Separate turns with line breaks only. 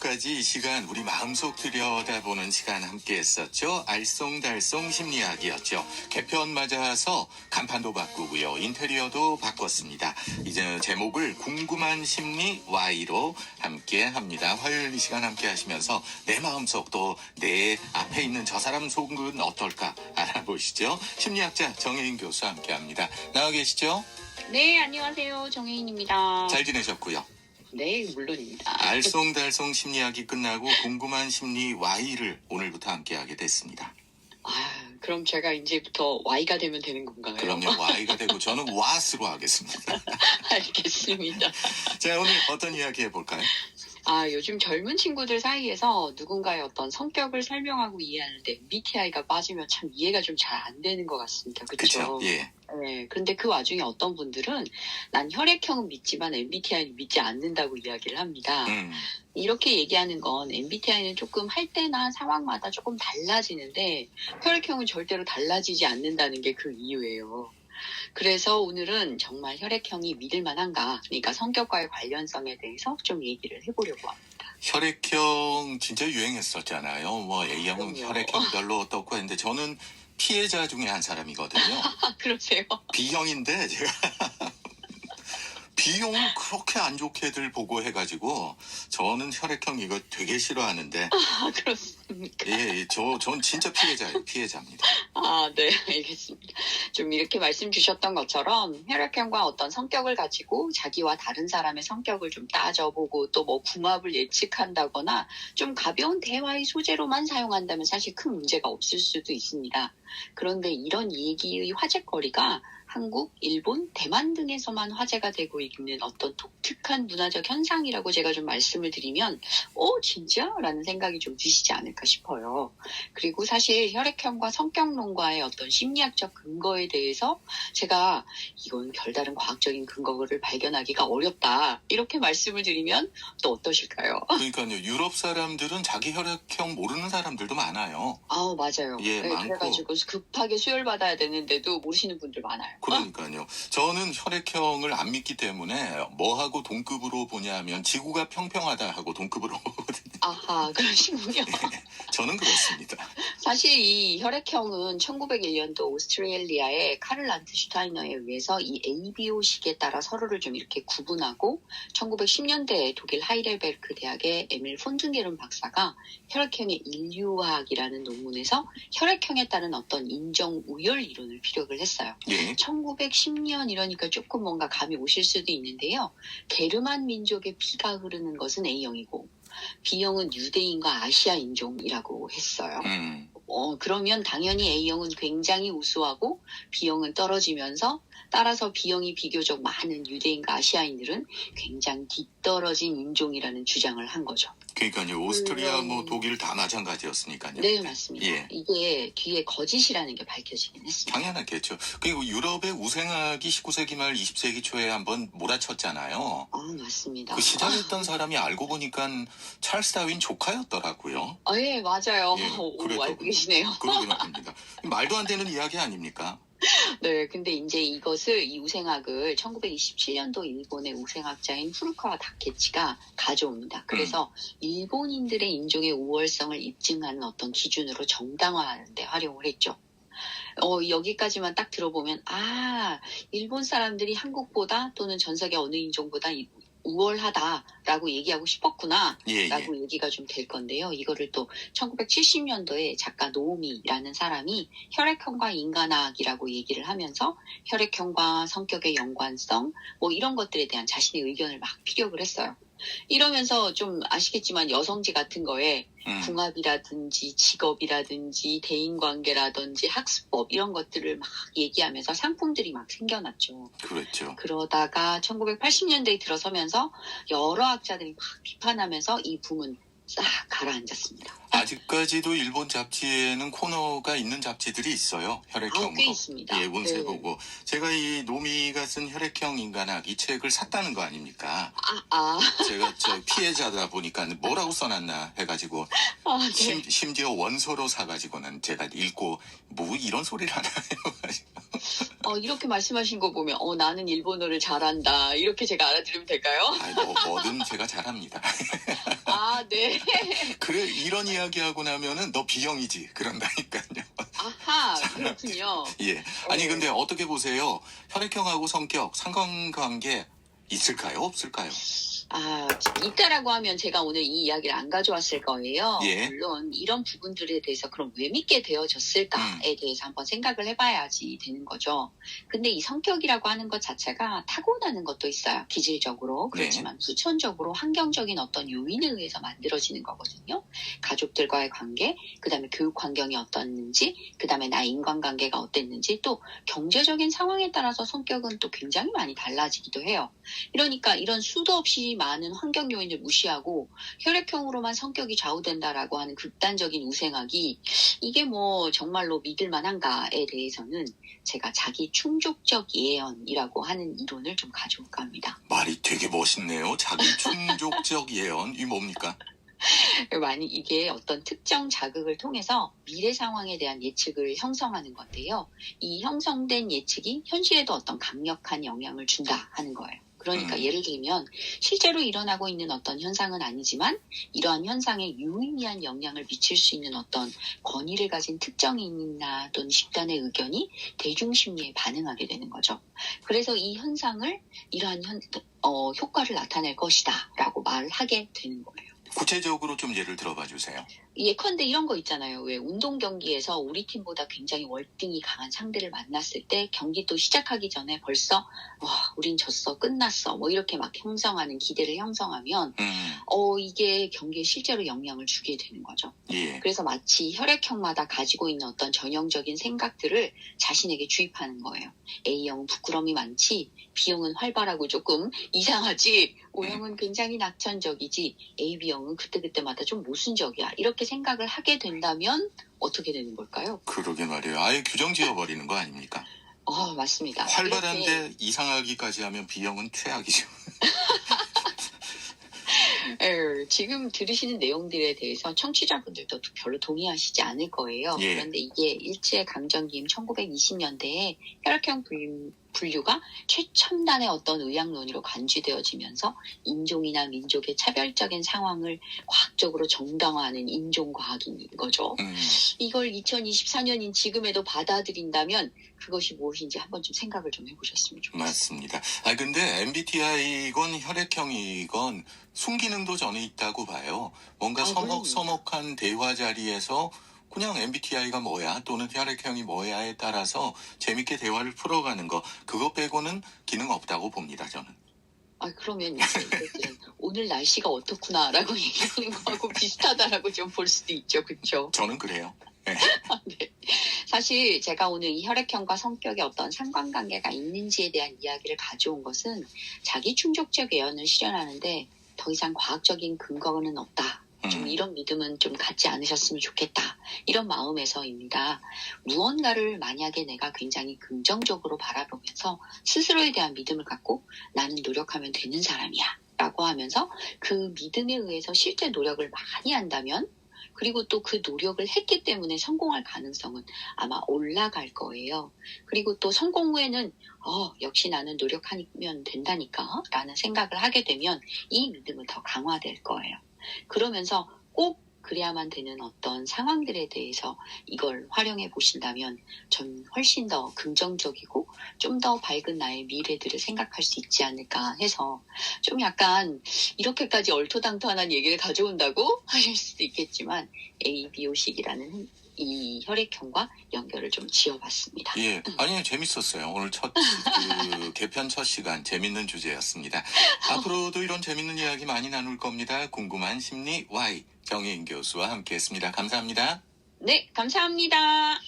지금까지 이 시간 우리 마음속 들여다보는 시간 함께 했었죠. 알쏭달쏭 심리학이었죠. 개편 맞아서 간판도 바꾸고요. 인테리어도 바꿨습니다. 이제 제목을 궁금한 심리 Y로 함께 합니다. 화요일 이 시간 함께 하시면서 내 마음속 또 내 앞에 있는 저 사람 속은 어떨까 알아보시죠. 심리학자 정혜인 교수와 함께 합니다. 나와 계시죠?
네, 안녕하세요. 정혜인입니다.
잘 지내셨고요.
네, 물론입니다.
알쏭달쏭 심리학이 끝나고 궁금한 심리 Y를 오늘부터 함께하게 됐습니다.
그럼 제가 이제부터 Y가 되면 되는 건가요?
그럼요. Y가 되고 저는 What으로 하겠습니다.
알겠습니다.
자, 오늘 어떤 이야기 해볼까요?
요즘 젊은 친구들 사이에서 누군가의 어떤 성격을 설명하고 이해하는데 MBTI가 빠지면 참 이해가 좀 잘 안 되는 것 같습니다. 그렇죠?
예.
네, 그런데 그 와중에 어떤 분들은 난 혈액형은 믿지만 MBTI는 믿지 않는다고 이야기를 합니다. 이렇게 얘기하는 건 MBTI는 조금 할 때나 상황마다 조금 달라지는데 혈액형은 절대로 달라지지 않는다는 게 그 이유예요. 그래서 오늘은 정말 혈액형이 믿을 만한가, 그러니까 성격과의 관련성에 대해서 좀 얘기를 해보려고 합니다.
혈액형 진짜 유행했었잖아요. 뭐 A형은
그럼요.
혈액형 별로 어떻고 했는데 저는 피해자 중에 한 사람이거든요.
그러세요?
B형인데 제가 B형을 그렇게 안 좋게들 보고 해가지고 저는 혈액형 이거 되게 싫어하는데
그렇습니까?
예, 전 진짜 피해자예요. 피해자입니다.
네, 알겠습니다. 좀 이렇게 말씀 주셨던 것처럼 혈액형과 어떤 성격을 가지고 자기와 다른 사람의 성격을 좀 따져보고 또 뭐 궁합을 예측한다거나 좀 가벼운 대화의 소재로만 사용한다면 사실 큰 문제가 없을 수도 있습니다. 그런데 이런 얘기의 화제거리가 한국, 일본, 대만 등에서만 화제가 되고 있는 어떤 독특한 문화적 현상이라고 제가 좀 말씀을 드리면 진짜? 라는 생각이 좀 드시지 않을까 싶어요. 그리고 사실 혈액형과 성격론과의 어떤 심리학적 근거에 대해서 제가 이건 별다른 과학적인 근거를 발견하기가 어렵다 이렇게 말씀을 드리면 또 어떠실까요?
그러니까요. 유럽 사람들은 자기 혈액형 모르는 사람들도 많아요.
맞아요.
예,
네,
많고.
그래가지고 급하게 수혈받아야 되는데도 모르시는 분들 많아요.
그러니까요. 저는 혈액형을 안 믿기 때문에 뭐하고 동급으로 보냐면 지구가 평평하다 하고 동급으로 보거든요.
그러시군요.
저는 그렇습니다.
사실 이 혈액형은 1901년도 오스트레일리아의 카를 란트슈타이너에 의해서 이 ABO식에 따라 서로를 좀 이렇게 구분하고 1910년대에 독일 하이델베르크 대학의 에밀 폰튼게른 박사가 혈액형의 인류학이라는 논문에서 혈액형에 따른 어떤 인정 우열 이론을 피력을 했어요.
예.
1910년 이러니까 조금 뭔가 감이 오실 수도 있는데요. 게르만 민족의 피가 흐르는 것은 A형이고 B형은 유대인과 아시아 인종이라고 했어요. 그러면 당연히 A형은 굉장히 우수하고 B형은 떨어지면서 따라서 B형이 비교적 많은 유대인과 아시아인들은 굉장히 뒤떨어진 인종이라는 주장을 한 거죠.
그러니까요. 오스트리아 뭐 독일 다 마찬가지였으니까요.
네, 맞습니다.
예.
이게 뒤에 거짓이라는 게 밝혀지긴 했습니다.
당연하겠죠. 그리고 유럽의 우생학이 19세기 말 20세기 초에 한번 몰아쳤잖아요.
맞습니다.
그 시작했던 사람이 알고 보니까 찰스 다윈 조카였더라고요.
예, 맞아요.
예,
오, 알고 계시네요.
그러긴 합니다. 말도 안 되는 이야기 아닙니까?
네, 근데 이제 이 우생학을 1927년도 일본의 우생학자인 후루카와 다케치가 가져옵니다. 그래서 일본인들의 인종의 우월성을 입증하는 어떤 기준으로 정당화하는 데 활용을 했죠. 여기까지만 딱 들어보면 일본 사람들이 한국보다 또는 전 세계 어느 인종보다 우월하다라고 얘기하고 싶었구나 라고 얘기가 좀 될 건데요. 이거를 또 1970년도에 작가 노우미라는 사람이 혈액형과 인간학이라고 얘기를 하면서 혈액형과 성격의 연관성 뭐 이런 것들에 대한 자신의 의견을 막 피력을 했어요. 이러면서 좀 아시겠지만 여성지 같은 거에 궁합이라든지 직업이라든지 대인관계라든지 학습법 이런 것들을 막 얘기하면서 상품들이 막 생겨났죠.
그렇죠.
그러다가 1980년대에 들어서면서 여러 학자들이 막 비판하면서 이 붐은 싹 가라앉았습니다.
아직까지도 일본 잡지에는 코너가 있는 잡지들이 있어요. 혈액형으로.
꽤 있습니다.
예, 운세
네.
보고. 제가 이 노미가 쓴 혈액형 인간학 이 책을 샀다는 거 아닙니까? 제가 피해자다 보니까 뭐라고 써놨나 해가지고
네.
심지어 원서로 사가지고는 제가 읽고 뭐 이런 소리를 하나 해가지고.
이렇게 말씀하신 거 보면 나는 일본어를 잘한다 이렇게 제가 알아들으면 될까요?
뭐든 제가 잘합니다.
아, 네.
그래, 이런 이야기하고 나면은 너 B형이지. 그런다니까요.
아하, 그렇군요.
예. 아니,
네.
근데 어떻게 보세요? 혈액형하고 성격, 상관관계 있을까요? 없을까요?
아, 있다라고 하면 제가 오늘 이 이야기를 안 가져왔을 거예요.
예.
물론 이런 부분들에 대해서 그럼 왜 믿게 되어졌을까에 대해서 한번 생각을 해봐야지 되는 거죠. 근데 이 성격이라고 하는 것 자체가 타고나는 것도 있어요. 기질적으로. 그렇지만 후천적으로 환경적인 어떤 요인에 의해서 만들어지는 거거든요. 가족들과의 관계, 그 다음에 교육 환경이 어떻는지, 그 다음에 나의 인간관계가 어땠는지, 또 경제적인 상황에 따라서 성격은 또 굉장히 많이 달라지기도 해요. 그러니까 이런 수도 없이 많은 환경 요인을 무시하고 혈액형으로만 성격이 좌우된다라고 하는 극단적인 우생학이 이게 뭐 정말로 믿을 만한가에 대해서는 제가 자기 충족적 예언이라고 하는 이론을 좀 가져올까 합니다.
말이 되게 멋있네요. 자기 충족적 예언. 이 뭡니까?
만약 이게 어떤 특정 자극을 통해서 미래 상황에 대한 예측을 형성하는 건데요. 이 형성된 예측이 현실에도 어떤 강력한 영향을 준다 하는 거예요. 그러니까 예를 들면 실제로 일어나고 있는 어떤 현상은 아니지만 이러한 현상에 유의미한 영향을 미칠 수 있는 어떤 권위를 가진 특정인이나 또는 집단의 의견이 대중심리에 반응하게 되는 거죠. 그래서 이 현상을 이러한 효과를 나타낼 것이다 라고 말을 하게 되는 거예요.
구체적으로 좀 예를 들어봐 주세요.
예컨대 이런 거 있잖아요. 왜 운동 경기에서 우리 팀보다 굉장히 월등히 강한 상대를 만났을 때 경기 또 시작하기 전에 벌써 와, 우린 졌어, 끝났어, 뭐 이렇게 막 형성하는 기대를 형성하면 이게 경기에 실제로 영향을 주게 되는 거죠.
예.
그래서 마치 혈액형마다 가지고 있는 어떤 전형적인 생각들을 자신에게 주입하는 거예요. A형은 부끄러움이 많지, B형은 활발하고 조금 이상하지, O형은 굉장히 낙천적이지, AB형은 그때그때마다 좀 모순적이야. 이렇게 생각을 하게 된다면 어떻게 되는 걸까요?
그러게 말이에요. 아예 규정 지어버리는 거 아닙니까?
맞습니다.
활발한데 이상하기까지 하면 B형은 최악이죠.
지금 들으시는 내용들에 대해서 청취자분들도 별로 동의하시지 않을 거예요.
예.
그런데 이게 일제강점기인 1920년대에 혈액형 분류가 최첨단의 어떤 의학론으로 간주되어지면서 인종이나 민족의 차별적인 상황을 과학적으로 정당화하는 인종과학인 거죠. 이걸 2024년인 지금에도 받아들인다면 그것이 무엇인지 한번 좀 생각을 좀 해보셨으면 좋겠습니다.
맞습니다. 근데 MBTI건 혈액형이건 순기능도 저는 있다고 봐요. 뭔가 서먹서먹한 대화 자리에서 그냥 MBTI가 뭐야 또는 혈액형이 뭐야에 따라서 재밌게 대화를 풀어가는 거, 그거 빼고는 기능 없다고 봅니다, 저는.
그러면 이제 이것들은 오늘 날씨가 어떻구나라고 얘기하는 거하고 비슷하다라고 좀 볼 수도 있죠. 그렇죠?
저는 그래요. 네.
네. 사실 제가 오늘 이 혈액형과 성격에 어떤 상관관계가 있는지에 대한 이야기를 가져온 것은 자기 충족적 예언을 실현하는데 더 이상 과학적인 근거는 없다. 좀 이런 믿음은 좀 갖지 않으셨으면 좋겠다. 이런 마음에서입니다. 무언가를 만약에 내가 굉장히 긍정적으로 바라보면서 스스로에 대한 믿음을 갖고 나는 노력하면 되는 사람이야 라고 하면서 그 믿음에 의해서 실제 노력을 많이 한다면, 그리고 또 그 노력을 했기 때문에 성공할 가능성은 아마 올라갈 거예요. 그리고 또 성공 후에는 역시 나는 노력하면 된다니까 라는 생각을 하게 되면 이 믿음은 더 강화될 거예요. 그러면서 꼭 그래야만 되는 어떤 상황들에 대해서 이걸 활용해 보신다면 전 훨씬 더 긍정적이고 좀 더 밝은 나의 미래들을 생각할 수 있지 않을까 해서 좀 약간 이렇게까지 얼토당토한 얘기를 가져온다고 하실 수도 있겠지만 ABO식이라는 이 혈액형과 연결을 좀 지어봤습니다.
예, 아니 재밌었어요. 오늘 개편 첫 시간 재밌는 주제였습니다. 앞으로도 이런 재밌는 이야기 많이 나눌 겁니다. 궁금한 심리 Y 정혜인 교수와 함께했습니다. 감사합니다.
네, 감사합니다.